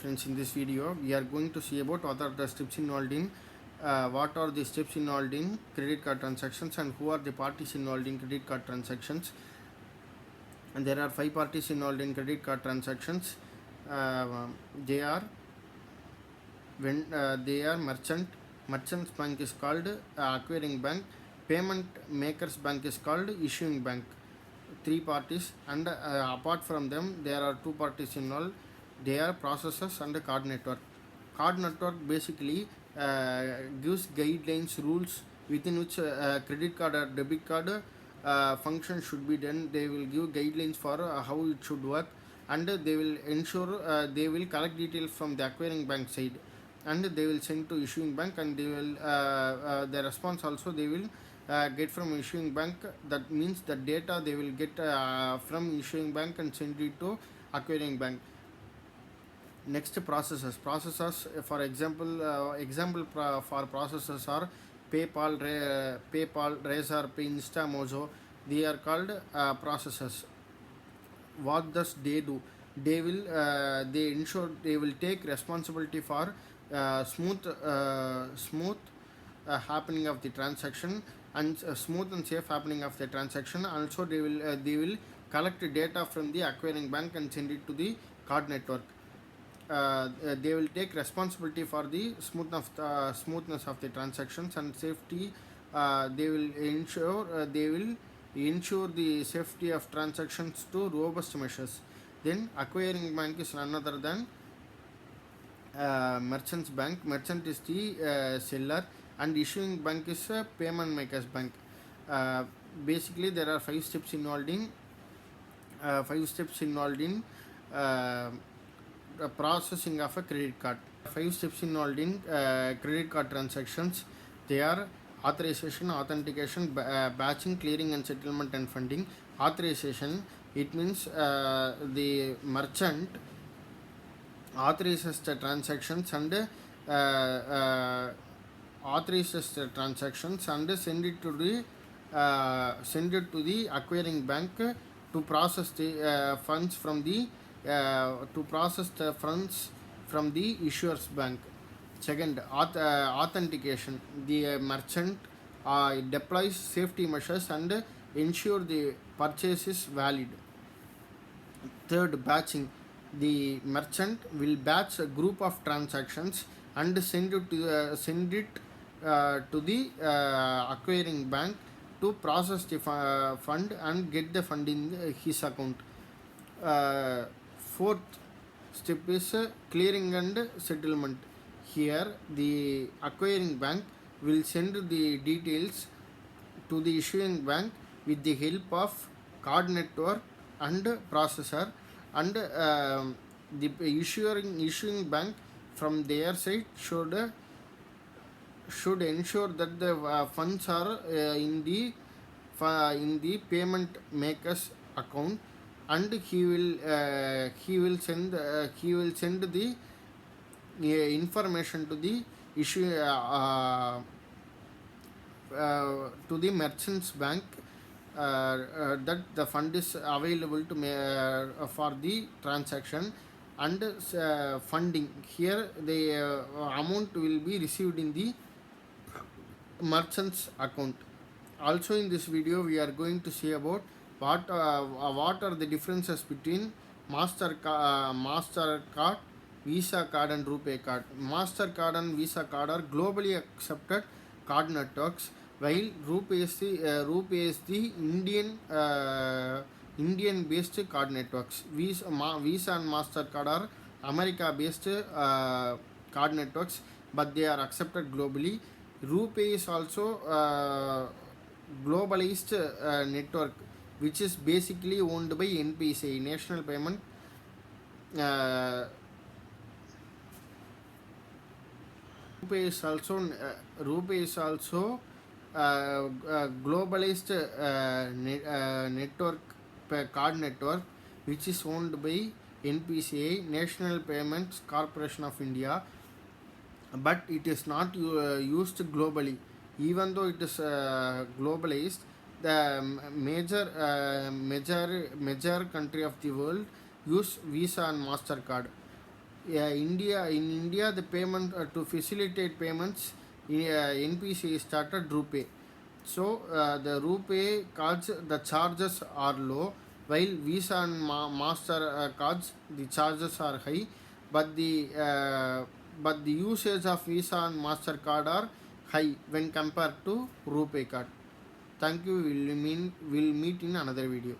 Friends, in this video we are going to see about what are the steps involved in credit card transactions and who are the parties involved in credit card transactions. And there are five parties involved in credit card transactions. They are merchants bank is called acquiring bank, payment makers bank is called issuing bank. Three parties, and apart from them there are two parties involved. They are processors and the card network. Card network basically gives guidelines, rules within which credit card or debit card function should be done. They will give guidelines for how it should work, and they will ensure they will collect details from the acquiring bank side, and they will send to issuing bank, and they will the response also they will get from issuing bank. That means the data they will get from issuing bank and send it to acquiring bank. Next, processors for example for processors are PayPal, Razor Pay, Mojo. They are called processors. What does they do? They ensure they will take responsibility for smooth happening of the transaction, and smooth and safe happening of the transaction. Also they will collect data from the acquiring bank and send it to the card network. They will take responsibility for the smoothness of the transactions and safety. They will ensure the safety of transactions to robust measures. Then acquiring bank is none other than merchants bank. Merchant is the seller, and issuing bank is payment makers bank. Basically there are five steps involved in processing of a credit card. Five steps involved in credit card transactions. They are authorization, authentication, batching, clearing and settlement, and funding. Authorization, it means the merchant authorizes the transactions and send it to the acquiring bank to process the funds from the issuer's bank. Second, authentication. The merchant deploys safety measures and ensure the purchase is valid. Third, batching. The merchant will batch a group of transactions and send it to the acquiring bank to process the fund and get the fund in his account. Fourth step is clearing and settlement. Here the acquiring bank will send the details to the issuing bank with the help of card network and processor, and the issuing bank from their side should ensure that the funds are in the payment makers account, and he will send the information to the issue to the merchants bank that the fund is available to for the transaction and funding. Here the amount will be received in the merchant's account. Also in this video we are going to see about what are the differences between Mastercard, Visa card and Rupay card. Mastercard and Visa card are globally accepted card networks, while Rupay is the Indian based card networks. Visa and Mastercard are America based card networks, but they are accepted globally. Rupay is also globalized network, which is basically owned by NPCI, National Payment Rupay is also globalized network, card network, which is owned by NPCI, National Payments Corporation of India, but it is not used globally. Even though it is globalized, the major country of the world use Visa and Mastercard. In India, the payment to facilitate payments, NPC started Rupay. So the Rupay cards, the charges are low, while Visa and Master cards, the charges are high, but the usage of Visa and Mastercard are high when compared to Rupay card. Thank you. We'll meet in another video.